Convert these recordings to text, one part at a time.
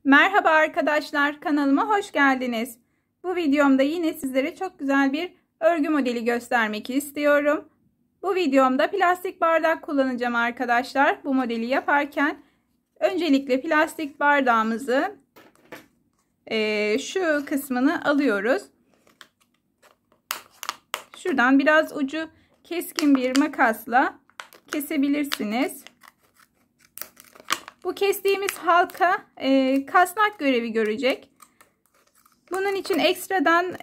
Merhaba arkadaşlar, kanalıma hoş geldiniz. Bu videomda yine sizlere çok güzel bir örgü modeli göstermek istiyorum. Bu videomda plastik bardak kullanacağım arkadaşlar. Bu modeli yaparken öncelikle plastik bardağımızı şu kısmını alıyoruz. Şuradan biraz ucu keskin bir makasla kesebilirsiniz. Bu kestiğimiz halka kasnak görevi görecek. Bunun için ekstradan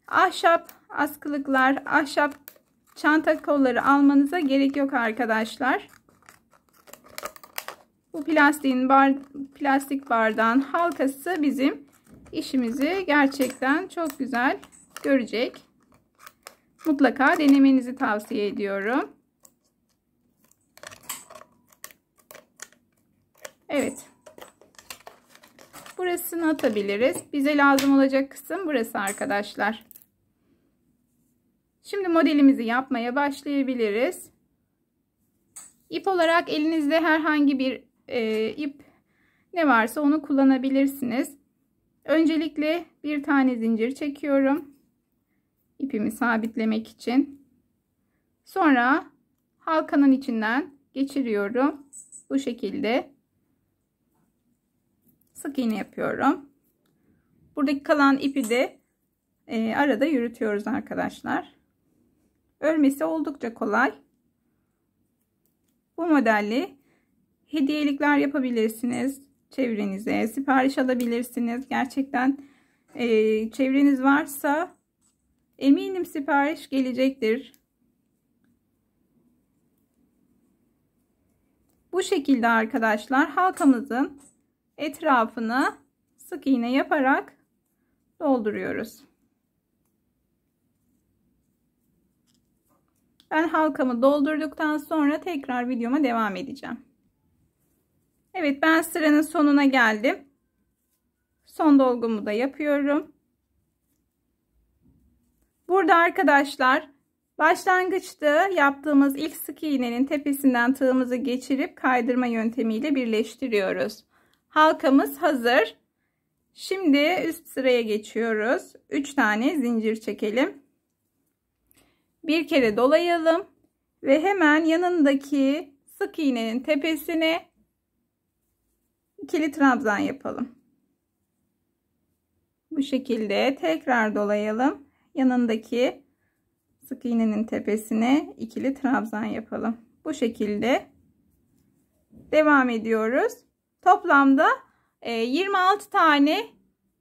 ahşap askılıklar, ahşap çanta kolları almanıza gerek yok arkadaşlar. Bu plastik bardağın halkası bizim işimizi gerçekten çok güzel görecek. Mutlaka denemenizi tavsiye ediyorum. Evet. Burasını atabiliriz. Bize lazım olacak kısım burası arkadaşlar. Şimdi modelimizi yapmaya başlayabiliriz. İp olarak elinizde herhangi bir ip ne varsa onu kullanabilirsiniz. Öncelikle bir tane zincir çekiyorum. İpimi sabitlemek için. Sonra halkanın içinden geçiriyorum. Bu şekilde. Sık iğne yapıyorum. Buradaki kalan ipi de arada yürütüyoruz arkadaşlar. Örmesi oldukça kolay. Bu modelle hediyelikler yapabilirsiniz. Çevrenize sipariş alabilirsiniz. Gerçekten çevreniz varsa eminim sipariş gelecektir. Bu şekilde arkadaşlar halkamızın etrafını sık iğne yaparak dolduruyoruz. Ben halkamı doldurduktan sonra tekrar videoma devam edeceğim. Evet, ben sıranın sonuna geldim. Son dolgumu da yapıyorum. Burada arkadaşlar başlangıçta yaptığımız ilk sık iğnenin tepesinden tığımızı geçirip kaydırma yöntemiyle birleştiriyoruz. Halkamız hazır. Şimdi üst sıraya geçiyoruz. 3 tane zincir çekelim. Bir kere dolayalım ve hemen yanındaki sık iğnenin tepesine ikili trabzan yapalım. Bu şekilde tekrar dolayalım. Yanındaki sık iğnenin tepesine ikili trabzan yapalım. Bu şekilde devam ediyoruz. Toplamda 26 tane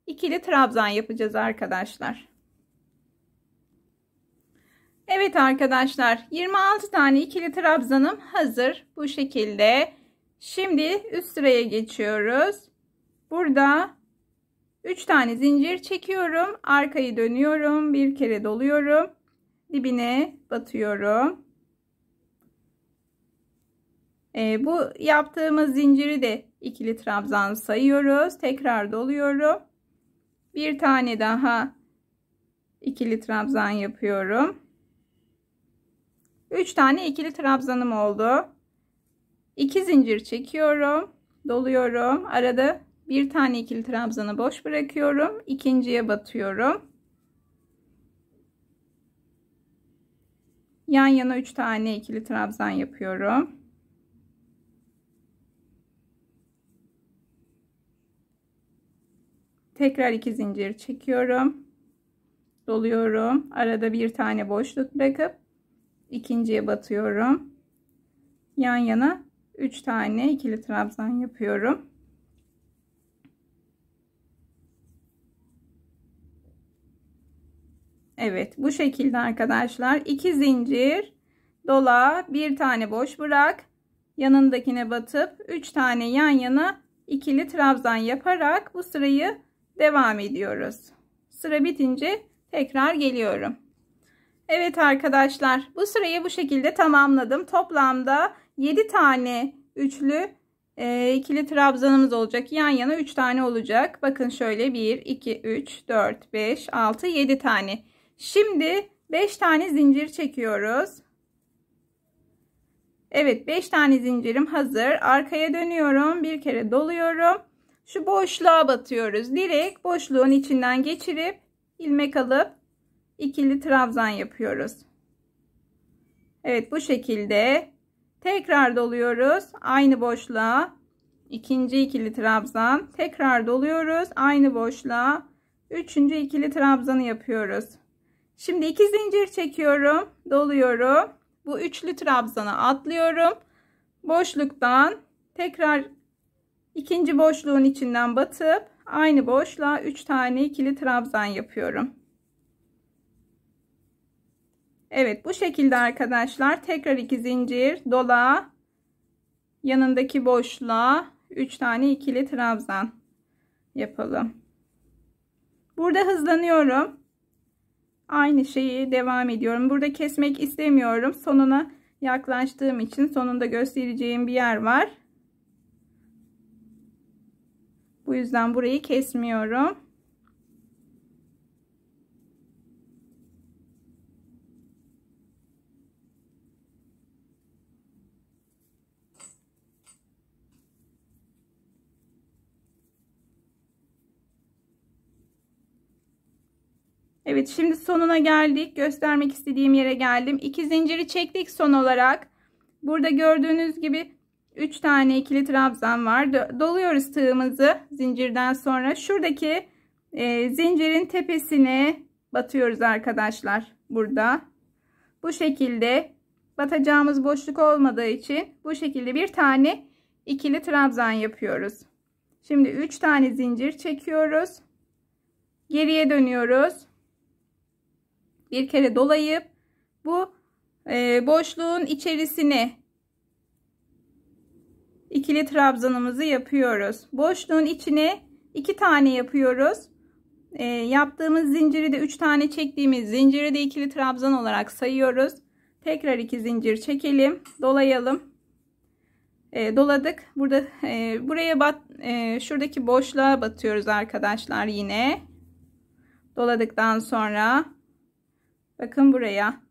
ikili trabzan yapacağız arkadaşlar. Evet arkadaşlar, 26 tane ikili trabzanım hazır bu şekilde. Şimdi üst sıraya geçiyoruz. Burada 3 tane zincir çekiyorum. Arkayı dönüyorum. Bir kere doluyorum. Dibine batıyorum. Bu yaptığımız zinciri de ikili trabzan sayıyoruz. Tekrar doluyorum. Bir tane daha ikili trabzan yapıyorum. 3 tane ikili trabzanım oldu. 2 zincir çekiyorum. Doluyorum. Arada bir tane ikili trabzanı boş bırakıyorum. İkinciye batıyorum. Yan yana 3 tane ikili trabzan yapıyorum. Tekrar 2 zincir çekiyorum. Doluyorum. Arada bir tane boşluk bırakıp ikinciye batıyorum. Yan yana 3 tane ikili trabzan yapıyorum. Evet, bu şekilde arkadaşlar 2 zincir dola, bir tane boş bırak, yanındakine batıp 3 tane yan yana ikili trabzan yaparak bu sırayı devam ediyoruz. Sıra bitince tekrar geliyorum. Evet arkadaşlar, bu sırayı bu şekilde tamamladım. Toplamda 7 tane üçlü ikili trabzanımız olacak. Yan yana 3 tane olacak. Bakın şöyle 1 2 3 4 5 6 7 tane. Şimdi 5 tane zincir çekiyoruz. Evet, 5 tane zincirim hazır. Arkaya dönüyorum. Bir kere doluyorum. şu boşluğa batıyoruz. Direkt boşluğun içinden geçirip ilmek alıp ikili trabzan yapıyoruz. Evet, bu şekilde tekrar doluyoruz. Aynı boşluğa ikinci ikili trabzan, tekrar doluyoruz. Aynı boşluğa üçüncü ikili trabzanı yapıyoruz. Şimdi 2 zincir çekiyorum, doluyorum. Bu üçlü trabzanı atlıyorum. Boşluktan tekrar ikinci boşluğun içinden batıp aynı boşluğa 3 tane ikili trabzan yapıyorum. Evet, bu şekilde arkadaşlar. Tekrar 2 zincir, dola, yanındaki boşluğa 3 tane ikili trabzan yapalım. Burada hızlanıyorum. Aynı şeyi devam ediyorum. Burada kesmek istemiyorum. Sonuna yaklaştığım için sonunda göstereceğim bir yer var. Bu yüzden burayı kesmiyorum. Evet, şimdi sonuna geldik. Göstermek istediğim yere geldim. 2 zinciri çektik son olarak. Burada gördüğünüz gibi 3 tane ikili trabzan var. Doluyoruz tığımızı zincirden sonra. Şuradaki zincirin tepesine batıyoruz arkadaşlar. Burada. Bu şekilde batacağımız boşluk olmadığı için bu şekilde bir tane ikili trabzan yapıyoruz. Şimdi 3 tane zincir çekiyoruz. Geriye dönüyoruz. Bir kere dolayıp bu boşluğun içerisine ikili trabzanımızı yapıyoruz. Boşluğun içine 2 tane yapıyoruz. Yaptığımız zinciri de 3 tane çektiğimiz zinciri de ikili trabzan olarak sayıyoruz. Tekrar 2 zincir çekelim, dolayalım. Doladık. Burada buraya şuradaki boşluğa batıyoruz arkadaşlar yine. Doladıktan sonra bakın buraya.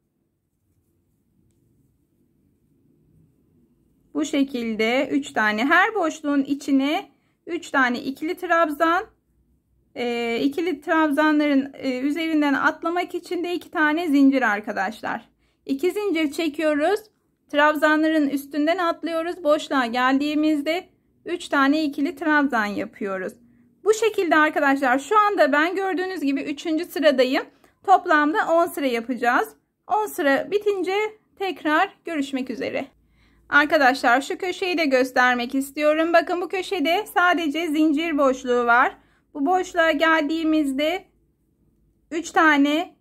Bu şekilde 3 tane, her boşluğun içine 3 tane ikili trabzan, ikili trabzanların üzerinden atlamak için de 2 tane zincir arkadaşlar. 2 zincir çekiyoruz. Trabzanların üstünden atlıyoruz. Boşluğa geldiğimizde 3 tane ikili trabzan yapıyoruz. Bu şekilde arkadaşlar, şu anda ben gördüğünüz gibi 3. sıradayım. Toplamda 10 sıra yapacağız. 10 sıra bitince tekrar görüşmek üzere. Arkadaşlar, şu köşeyi de göstermek istiyorum. Bakın, bu köşede sadece zincir boşluğu var. Bu boşluğa geldiğimizde 3 tane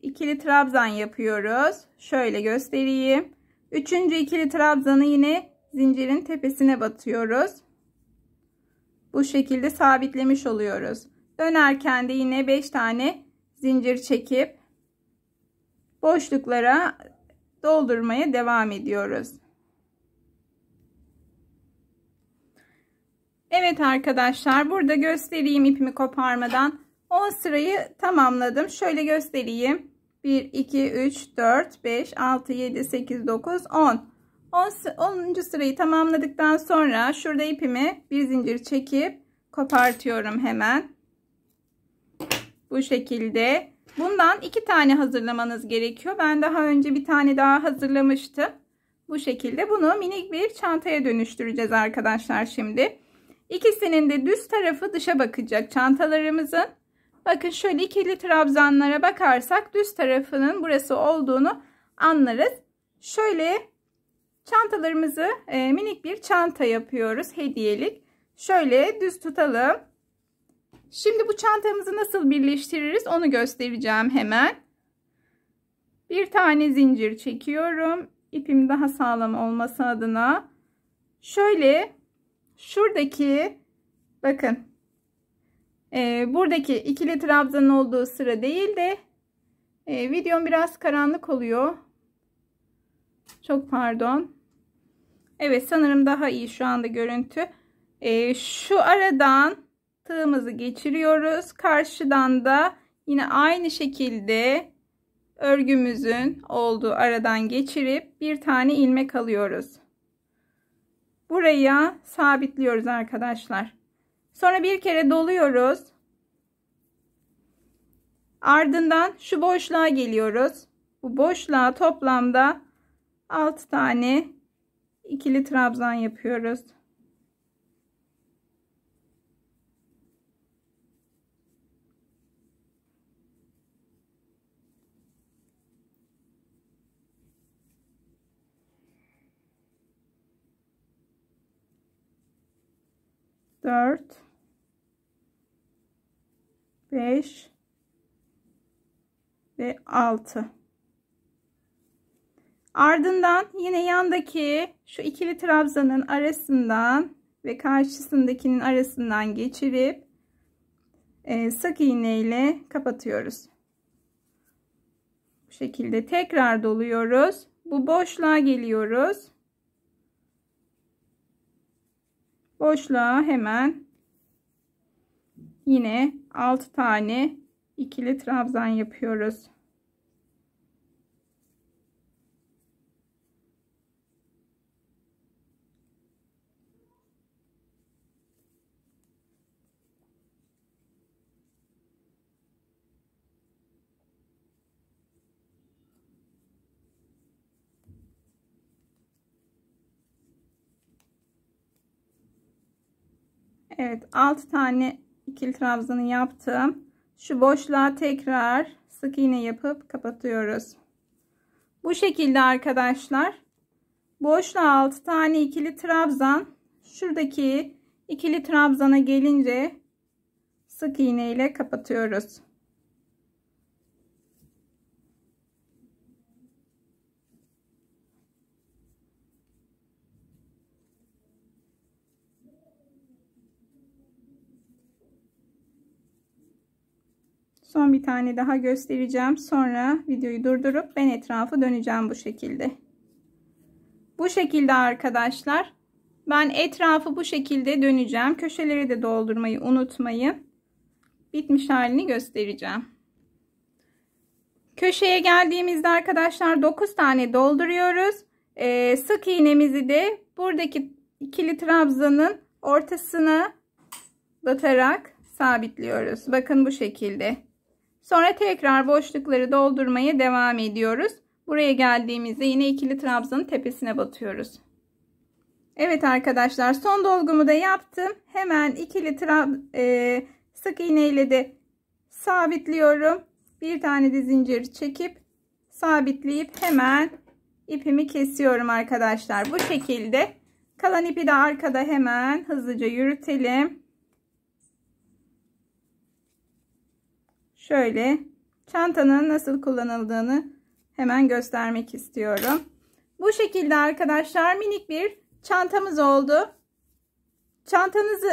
ikili trabzan yapıyoruz. Şöyle göstereyim. 3. ikili trabzanı yine zincirin tepesine batıyoruz. Bu şekilde sabitlemiş oluyoruz. Dönerken de yine 5 tane zincir çekip boşluklara doldurmaya devam ediyoruz. Evet arkadaşlar, burada göstereyim ipimi koparmadan. 10 sırayı tamamladım. Şöyle göstereyim. 1, 2, 3, 4, 5, 6, 7, 8, 9, 10. 10. sırayı tamamladıktan sonra şurada ipimi bir zincir çekip kopartıyorum hemen. Bu şekilde. Bundan 2 tane hazırlamanız gerekiyor. Ben daha önce bir tane daha hazırlamıştım. Bu şekilde bunu minik bir çantaya dönüştüreceğiz arkadaşlar şimdi. İkisinin de düz tarafı dışa bakacak çantalarımızın. Bakın, şöyle ikili trabzanlara bakarsak düz tarafının burası olduğunu anlarız. Şöyle çantalarımızı minik bir çanta yapıyoruz, hediyelik. Şöyle düz tutalım. Şimdi bu çantamızı nasıl birleştiririz onu göstereceğim hemen. Bir tane zincir çekiyorum. İpim daha sağlam olması adına. Şöyle şuradaki, bakın, buradaki ikili trabzanın olduğu sıra değil de videom biraz karanlık oluyor. Çok pardon. Evet, sanırım daha iyi şu anda görüntü. Şu aradan tığımızı geçiriyoruz. Karşıdan da yine aynı şekilde örgümüzün olduğu aradan geçirip bir tane ilmek alıyoruz. buraya sabitliyoruz arkadaşlar. Sonra bir kere doluyoruz. Ardından şu boşluğa geliyoruz. Bu boşluğa toplamda 6 tane ikili trabzan yapıyoruz. Dört, 5 ve 6. Ardından yine yandaki şu ikili trabzanın arasından ve karşısındakinin arasından geçirip sık iğne ile kapatıyoruz. Bu şekilde tekrar doluyoruz. Bu boşluğa geliyoruz. Boşluğa hemen yine 6 tane ikili trabzan yapıyoruz. Evet, 6 tane ikili trabzanı yaptım. Şu boşluğa tekrar sık iğne yapıp kapatıyoruz. Bu şekilde arkadaşlar. Boşluğa 6 tane ikili trabzan. Şuradaki ikili trabzana gelince sık iğne ile kapatıyoruz. Son bir tane daha göstereceğim. Sonra videoyu durdurup ben etrafı döneceğim bu şekilde. Bu şekilde arkadaşlar. Ben etrafı bu şekilde döneceğim. Köşeleri de doldurmayı unutmayın. Bitmiş halini göstereceğim. Köşeye geldiğimizde arkadaşlar 9 tane dolduruyoruz. Sık iğnemizi de buradaki ikili trabzanın ortasına batarak sabitliyoruz. Bakın bu şekilde. Sonra tekrar boşlukları doldurmaya devam ediyoruz. Buraya geldiğimizde yine ikili trabzanın tepesine batıyoruz. Evet arkadaşlar, son dolgumu da yaptım. Hemen ikili sık iğne ile de sabitliyorum. Bir tane de zincir çekip sabitleyip hemen ipimi kesiyorum arkadaşlar. Bu şekilde kalan ipi de arkada hemen hızlıca yürütelim. Şöyle çantanın nasıl kullanıldığını hemen göstermek istiyorum. Bu şekilde arkadaşlar minik bir çantamız oldu. Çantanızı,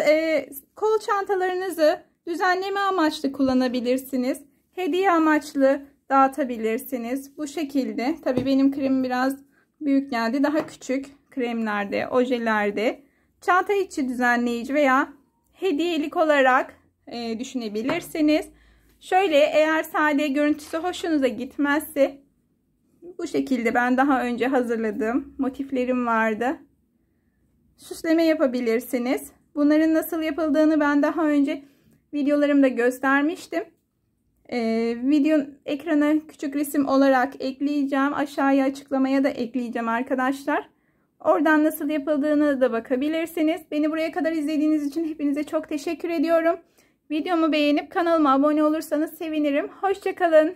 kol çantalarınızı düzenleme amaçlı kullanabilirsiniz. Hediye amaçlı dağıtabilirsiniz. Bu şekilde. Tabii benim kremim biraz büyük geldi. Daha küçük kremlerde, ojelerde, çanta içi düzenleyici veya hediyelik olarak düşünebilirsiniz. Şöyle, eğer sade görüntüsü hoşunuza gitmezse bu şekilde ben daha önce hazırladığım motiflerim vardı. Süsleme yapabilirsiniz. Bunların nasıl yapıldığını ben daha önce videolarımda göstermiştim. Videonun ekrana küçük resim olarak ekleyeceğim. Aşağıya açıklamaya da ekleyeceğim arkadaşlar. Oradan nasıl yapıldığını da bakabilirsiniz. Beni buraya kadar izlediğiniz için hepinize çok teşekkür ediyorum. Videomu beğenip kanalıma abone olursanız sevinirim. Hoşça kalın.